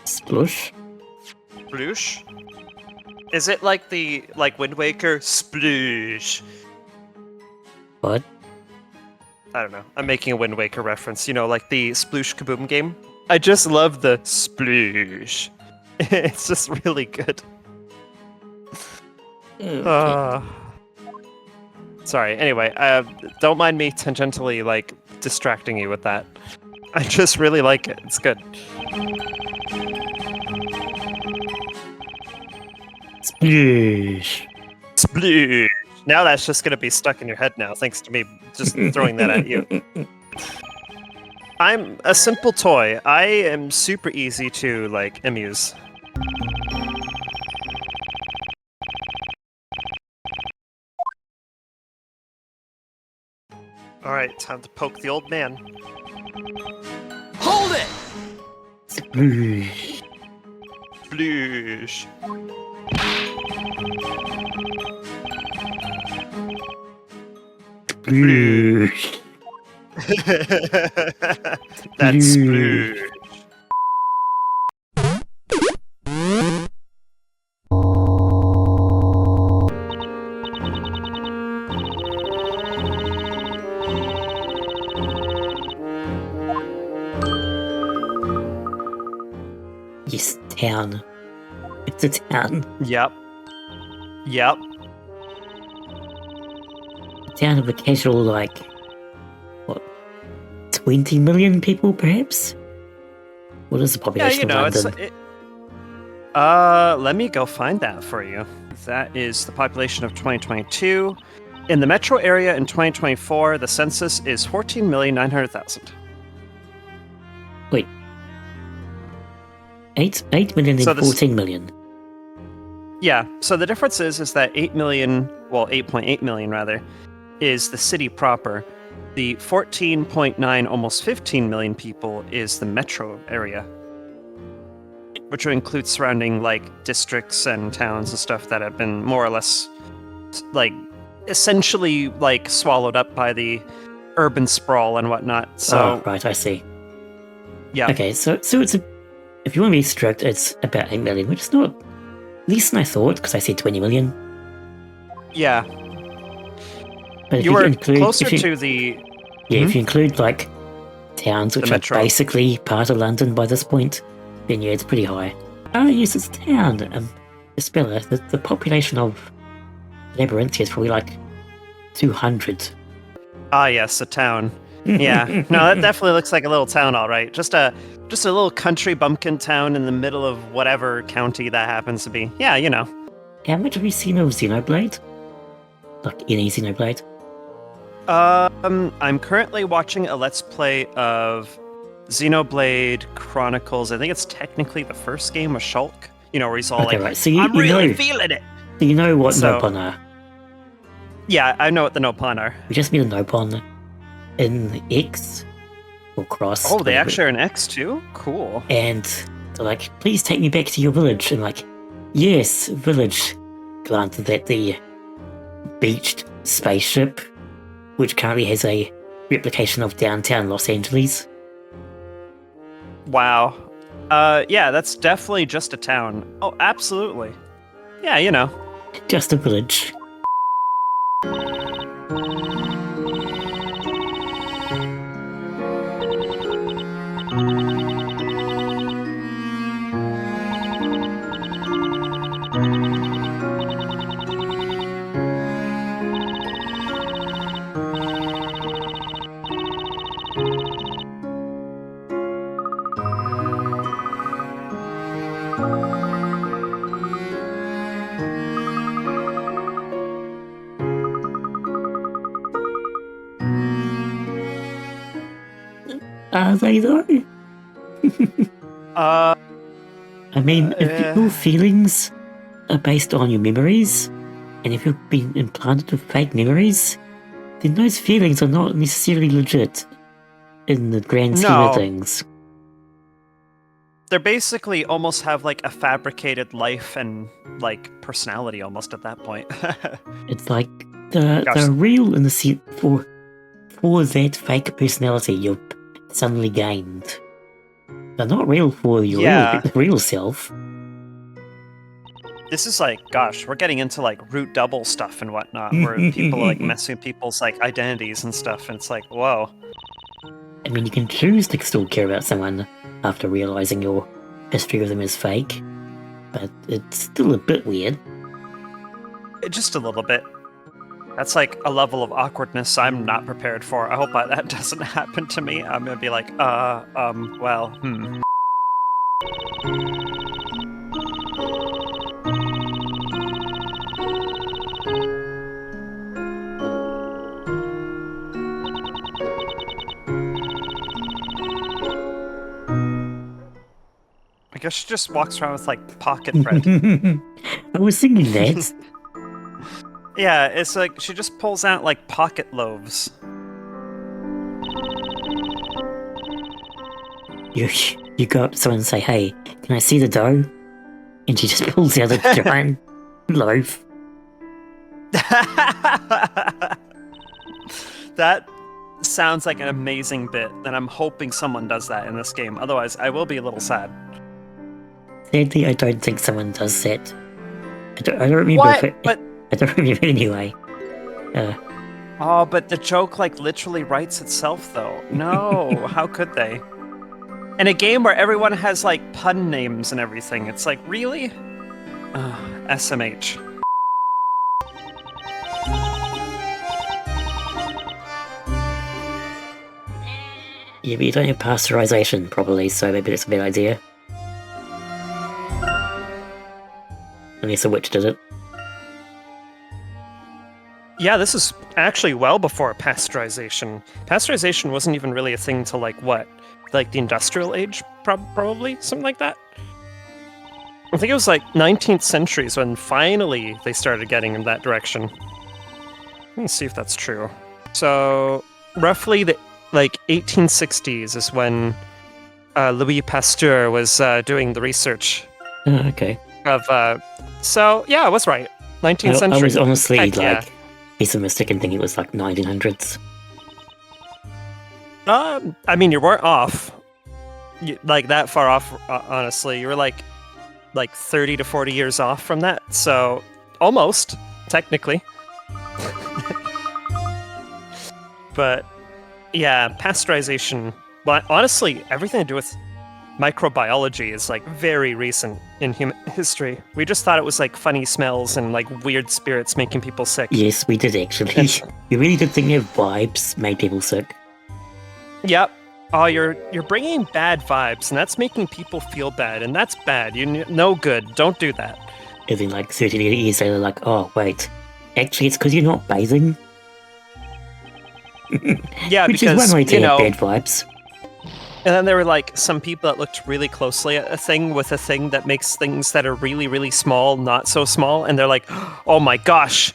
Splush? Sploosh? Is it like the Wind Waker? Sploosh. What? I don't know. I'm making a Wind Waker reference. You know, like the Sploosh Kaboom game. I just love the sploosh. It's just really good. Okay. Sorry. Anyway, don't mind me tangentially distracting you with that. I just really like it. It's good. Sploosh. Sploosh. Now that's just gonna be stuck in your head now, thanks to me just throwing that at you. I'm a simple toy. I am super easy to amuse. Alright, time to poke the old man. Hold it! Sploosh. Sploosh. Sploosh. That's sploosh. Yes, town. It's a town. Yep. Yep. A town of a casual, 20 million people, perhaps? What is the population of London? Let me go find that for you. That is the population of 2022. In the metro area in 2024, the census is 14,900,000. Wait. 8 million and 14 million. Yeah, so the difference is that 8 million, well, 8.8 million rather, is the city proper. The 14.9, almost 15 million people is the metro area, which would include surrounding districts and towns and stuff that have been more or less essentially swallowed up by the urban sprawl and whatnot. So right, I see. Yeah. Okay, so it's if you want to be strict, it's about 8 million, which is not less than I thought, because I said 20 million. Yeah. But if you were include, closer to the... Yeah, if you include, towns which are metro. basically part of London by this point, then yeah, it's pretty high. Oh, yes, it's a town. Isabella, the population of Labyrinthia is probably 200. Ah, yes, a town. Yeah. No, that definitely looks like a little town, all right. Just a little country bumpkin town in the middle of whatever county that happens to be. Yeah, you know. How much have you seen of Xenoblade? Any Xenoblade? I'm currently watching a Let's Play of Xenoblade Chronicles. I think it's technically the first game with Shulk. You know, where he's all right. So I'm really feeling it. Do you know what Nopon are? Yeah, I know what the Nopon are. We just meet a Nopon in X or Cross. Oh, they actually are in X too? Cool. And they're please take me back to your village. And yes, village. Granted that the beached spaceship, which currently has a replication of downtown Los Angeles. Wow. Yeah, that's definitely just a town. Oh, absolutely. Yeah, you know. Just a village. Are they though? I mean, if your feelings are based on your memories, and if you've been implanted with fake memories, then those feelings are not necessarily legit in the grand scheme of things. They're basically almost have a fabricated life and personality almost at that point. It's like They're real in the sense for that fake personality you've suddenly gained. They're not real for your real self. This is like, gosh, we're getting into like root double stuff and whatnot, where people are like messing with people's like identities and stuff, and it's like, whoa. I mean, you can choose to still care about someone after realizing your history of them is fake, but it's still a bit weird. Just a little bit. That's like a level of awkwardness I'm not prepared for. I hope that doesn't happen to me. I'm gonna be like, well. I guess she just walks around with like pocket bread. I was thinking that. Yeah, it's like she just pulls out like pocket loaves. You go up to someone and say, "Hey, can I see the dough?" And she just pulls out a giant loaf. That sounds like an amazing bit, and I'm hoping someone does that in this game. Otherwise, I will be a little sad. Sadly, I don't think someone does that. I don't remember. What? I don't remember anyway. Oh, but the joke like literally writes itself, though. No, how could they? In a game where everyone has like pun names and everything, it's like, really? SMH. Yeah, but you don't have pasteurization properly, so maybe that's a bad idea. Unless a witch did it. Yeah, this is actually well before pasteurization. Pasteurization wasn't even really a thing till like what? Like the industrial age, probably? Something like that? I think it was like 19th centuries when finally they started getting in that direction. Let me see if that's true. So, roughly the like 1860s is when Louis Pasteur was doing the research. Oh, okay. So, yeah, I was right. 19th century. I was honestly Heck, pessimistic and thinking it was like 1900s. I mean, you weren't off. Like that far off, honestly. You were like 30 to 40 years off from that. So, almost, technically. But, yeah, pasteurization. But honestly, everything to do with microbiology is like very recent in human history. We just thought it was like funny smells and like weird spirits making people sick. Yes, we did actually. You really did think your vibes made people sick. Yep. Oh, you're bringing bad vibes, and that's making people feel bad, and that's bad. No good. Don't do that. And then like 30 years later, like, oh wait, actually it's because you're not bathing. Yeah, which because is one way to have bad vibes. And then there were like some people that looked really closely at a thing with a thing that makes things that are really, really small not so small, and they're like, oh my gosh,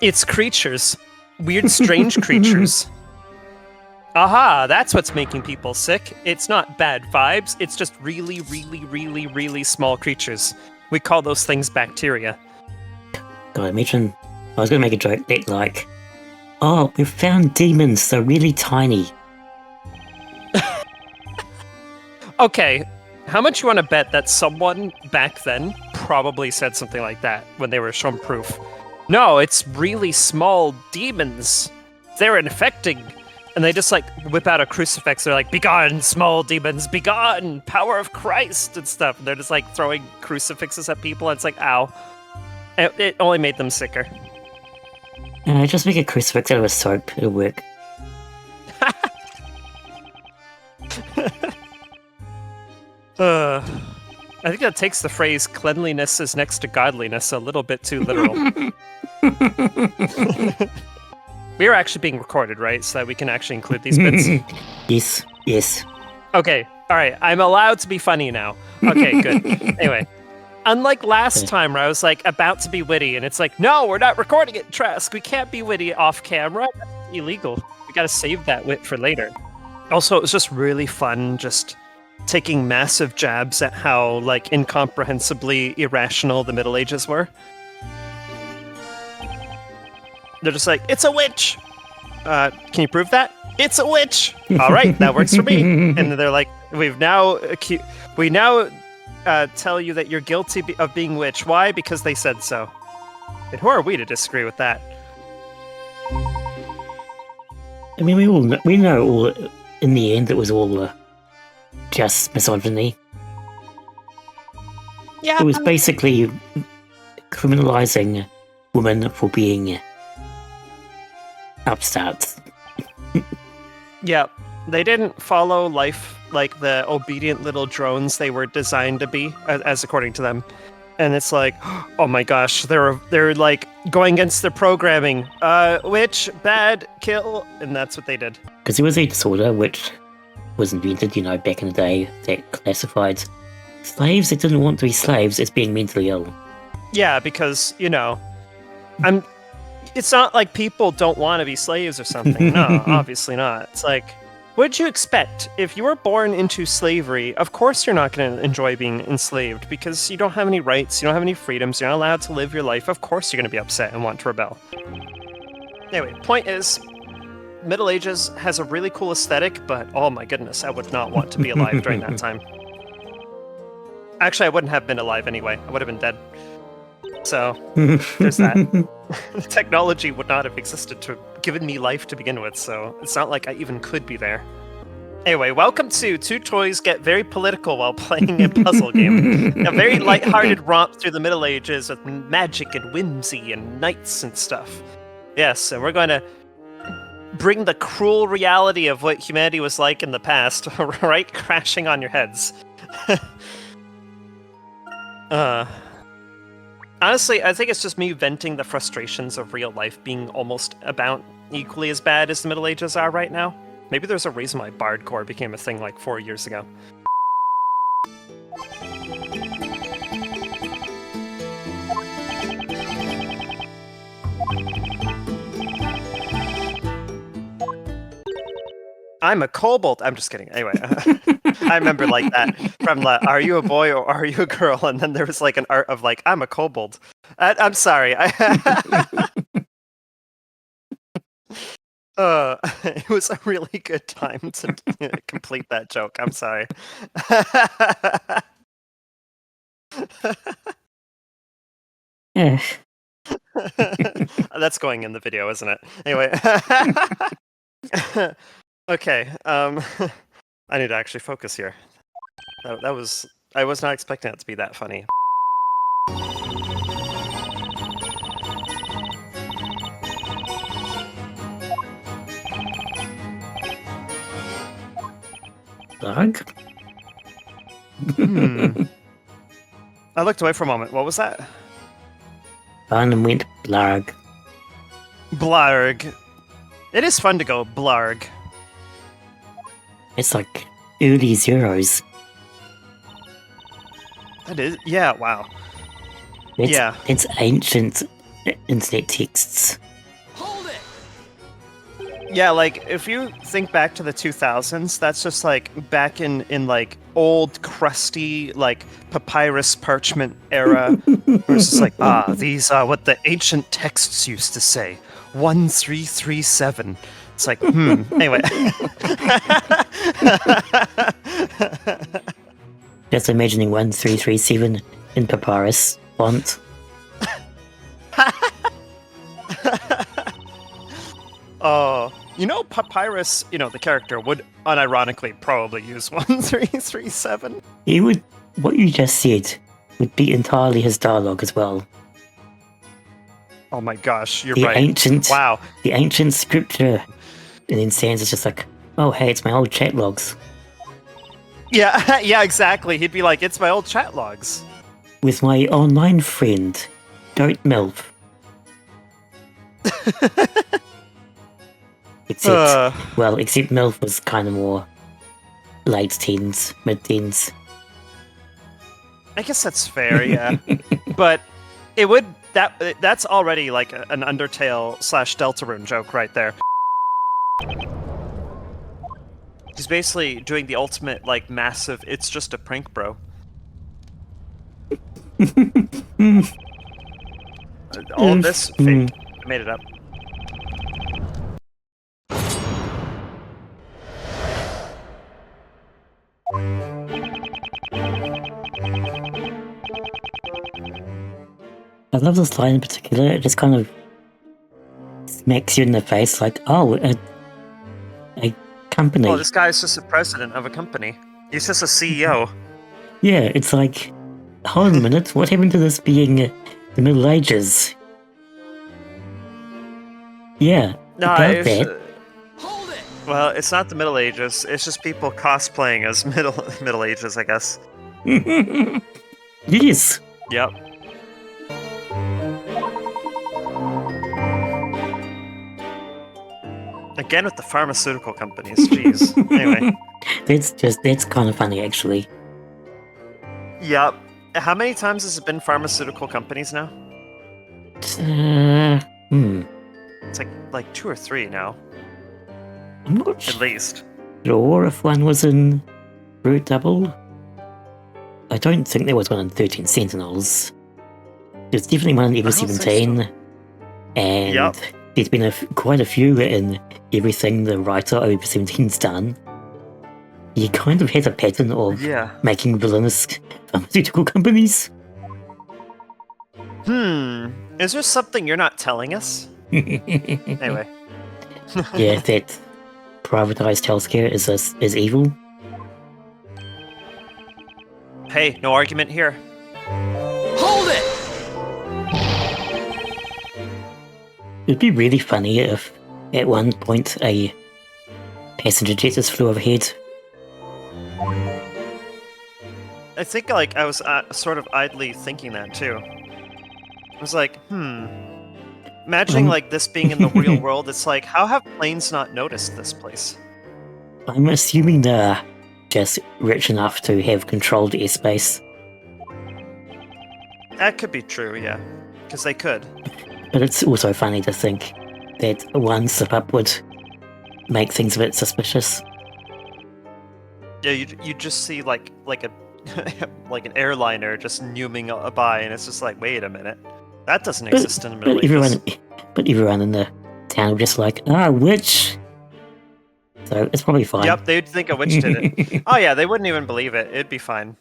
it's creatures. Weird, strange creatures. Aha, that's what's making people sick. It's not bad vibes, it's just really, really, really, really small creatures. We call those things bacteria. God, imagine, I was going to make a joke that like, oh, we've found demons, they're really tiny. Okay, how much you want to bet that someone back then probably said something like that when they were shown proof? No, it's really small demons. They're infecting. And they just like whip out a crucifix. They're like, begone, small demons, begone, power of Christ and stuff. And they're just like throwing crucifixes at people. And it's like, ow. It only made them sicker. Just make a crucifix out of a soap, it'll work. I think that takes the phrase cleanliness is next to godliness a little bit too literal. We are actually being recorded, right? So that we can actually include these bits? Yes. Okay, alright, I'm allowed to be funny now. Okay, good. Anyway, unlike last time where I was like about to be witty, and it's like, no, we're not recording it, Trask. We can't be witty off camera. That's illegal. We gotta save that wit for later. Also, it was just really fun just taking massive jabs at how like incomprehensibly irrational the Middle Ages were. They're just like, it's a witch. Can you prove that? It's a witch. All right, that works for me. And they're like, we now tell you that you're guilty of being witch. Why? Because they said so. And who are we to disagree with that? I mean, we know all. In the end, it was all just misogyny. Yeah. It was basically criminalizing women for being upstarts. Yeah. They didn't follow life like the obedient little drones they were designed to be, as according to them. And it's like, oh my gosh, they're like going against their programming. Witch, bad, kill, and that's what they did. Because it was a disorder which was invented, back in the day, that classified slaves that didn't want to be slaves as being mentally ill. Yeah, because, it's not like people don't want to be slaves or something. No, obviously not. It's like, what'd you expect? If you were born into slavery, of course you're not going to enjoy being enslaved because you don't have any rights, you don't have any freedoms, you're not allowed to live your life. Of course you're going to be upset and want to rebel. Anyway, point is, Middle Ages has a really cool aesthetic, but oh my goodness, I would not want to be alive during that time. Actually, I wouldn't have been alive anyway. I would have been dead. So, there's that. The technology would not have existed to have given me life to begin with, so it's not like I even could be there. Anyway, welcome to Two Toys Get Very Political While Playing a Puzzle Game. A very lighthearted romp through the Middle Ages with magic and whimsy and knights and stuff. Yes, and we're going to bring the cruel reality of what humanity was like in the past right crashing on your heads. Honestly, I think it's just me venting the frustrations of real life being almost about equally as bad as the Middle Ages are right now. Maybe there's a reason why Bardcore became a thing like 4 years ago. I'm a kobold. I'm just kidding. Anyway, I remember like that from Are You a Boy or Are You a Girl? And then there was like an art of like, I'm a kobold. I'm sorry. It was a really good time to complete that joke. I'm sorry. Yeah. That's going in the video, isn't it? Anyway. Okay, I need to actually focus here. That was... I was not expecting it to be that funny. Blarg? I looked away for a moment. What was that? Barnum went blarg. Blarg. It is fun to go blarg. It's like early zeros. That is... Yeah, wow. It's ancient internet texts. Hold it! Yeah, like, if you think back to the 2000s, that's just, like, back in like, old, crusty, like, papyrus parchment era. Where it's just like, these are what the ancient texts used to say. 1337. It's like, Anyway. Just imagining 1337 in papyrus font. Papyrus, the character would unironically probably use 1337. He would, what you just said, would be entirely his dialogue as well. Oh my gosh, you're the right. Wow. The ancient scripture. And then Sans is just like, oh hey, it's my old chat logs. Yeah, yeah, exactly. He'd be like, it's my old chat logs. With my online friend, Goat Milf. Except Milf was kind of more late teens, mid-teens. I guess that's fair, yeah. But it would... That's already like an Undertale / Deltarune joke right there. He's basically doing the ultimate, like, massive, it's just a prank, bro. All of this, fake. I made it up. I love this line in particular. It just kind of smacks you in the face like, oh, a company. Oh, this guy's just a president of a company. He's just a CEO. Yeah, it's like, hold on a minute, what happened to this being the Middle Ages? Yeah, No, about it's, that. Hold it! well, it's not the Middle Ages. It's just people cosplaying as Middle Ages, I guess. Yes. Yep. Again with the pharmaceutical companies. Jeez. Anyway. That's kind of funny, actually. Yep. How many times has it been pharmaceutical companies now? It's like 2 or 3 now, I'm not at least. sure if one was in Root Double. I don't think there was one in 13 Sentinels. There's definitely one in Ever I don't think 17, and Yep. there's been quite a few in everything the writer over 17's done. He kind of has a pattern of Yeah. making villainous pharmaceutical companies. Is there something you're not telling us? Anyway. Yeah, that privatized healthcare is evil. Hey, no argument here. Hold it! It'd be really funny if at one point a passenger jet just flew overhead. I think I was sort of idly thinking that too. I was like, imagining like this being in the real world. It's like, how have planes not noticed this place? I'm assuming they're just rich enough to have controlled airspace. That could be true, yeah, because they could. But it's also funny to think that one slip up would make things a bit suspicious. Yeah, you just see like a like an airliner just zooming by, and it's just like, wait a minute, that doesn't exist in the Middle Ages. But everyone in the town would just like, witch! So it's probably fine. Yep, they'd think a witch did it. Oh yeah, they wouldn't even believe it. It'd be fine.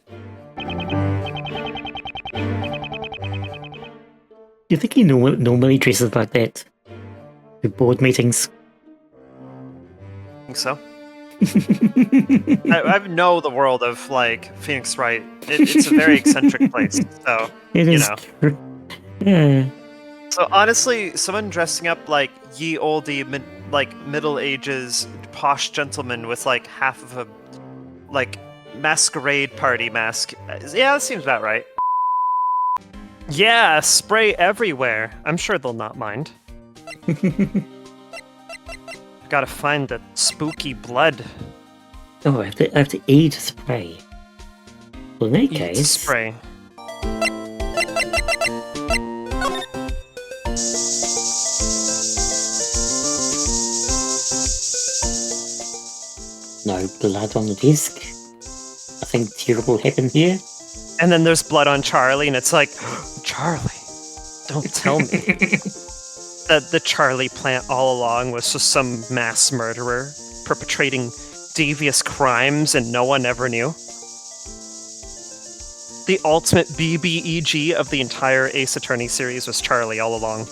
Do you think he normally dresses like that to board meetings? Think so. I know the world of like Phoenix Wright. It's a very eccentric place, so It you is know. true. Yeah. So honestly, someone dressing up like ye olde Middle Ages posh gentleman with like half of a like masquerade party mask. Yeah, that seems about right. Yeah, spray everywhere. I'm sure they'll not mind. Gotta find the spooky blood. Oh, I have to eat spray. Well, in that Eat case, spray. no blood on the desk. Nothing terrible happened here. And then there's blood on Charlie, and it's like, Charlie, don't tell me that the Charlie plant all along was just some mass murderer perpetrating devious crimes and no one ever knew. The ultimate BBEG of the entire Ace Attorney series was Charlie all along.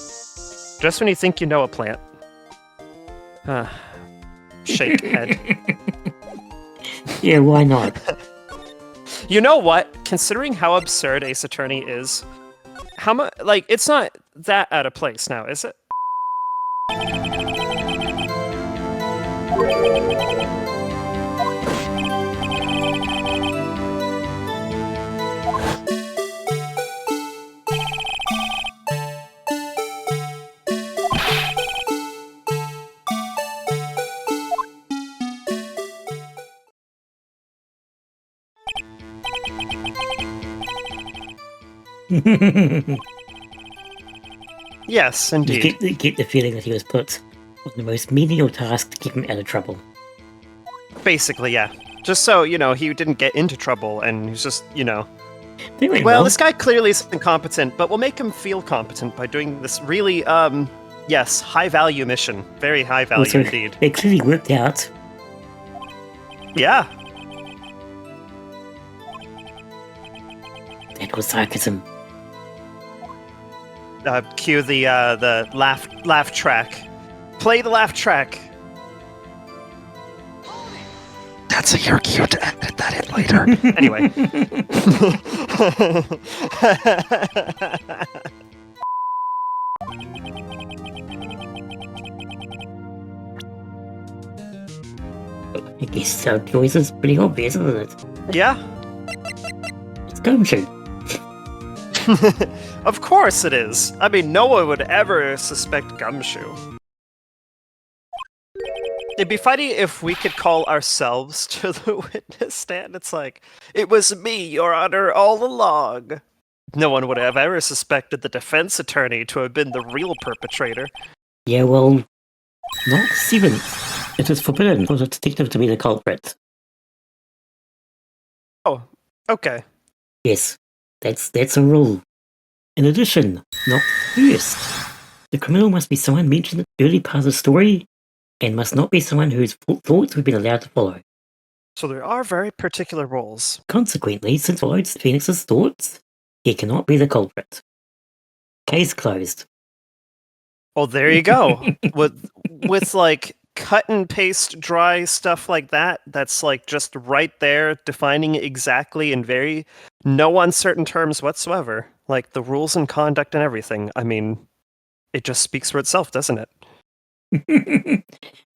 Just when you think you know a plant. Shake head. Yeah, why not? You know what? Considering how absurd Ace Attorney is, how much it's not that out of place now, is it? Yes, You indeed. get the feeling that he was put on the most menial task to keep him out of trouble. Basically, yeah. Just so, he didn't get into trouble and he's just, They went well, well. this guy clearly is incompetent, but we'll make him feel competent by doing this really, yes, high-value mission. Very high-value Also, indeed. It clearly worked out. Yeah. That was sarcasm. Cue the laugh track. Play the laugh track. That's your cue to edit that in later. Anyway. I guess our choice is pretty obvious, isn't it? Yeah. It's Gumshoe. Of course it is. I mean, no one would ever suspect Gumshoe. It'd be funny if we could call ourselves to the witness stand. It's like, it was me, Your Honor, all along. No one would have ever suspected the defense attorney to have been the real perpetrator. Yeah, well, not seventh. It is forbidden for the detective to be the culprit. Oh, okay. Yes, that's a rule. In addition, not first. The criminal must be someone mentioned in the early part of the story, and must not be someone whose thoughts we've been allowed to follow. So there are very particular rules. Consequently, since followed Phoenix's thoughts, he cannot be the culprit. Case closed. Oh, there you go. with like cut and paste dry stuff like that, that's like just right there, defining exactly in very no uncertain terms whatsoever. Like the rules and conduct and everything. I mean, it just speaks for itself, doesn't it?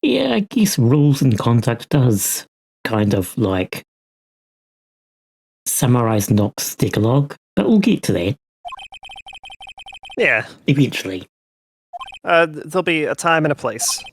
Yeah, I guess rules and conduct does kind of like summarize Knox's Decalogue, but we'll get to that Yeah. eventually. There'll be a time and a place.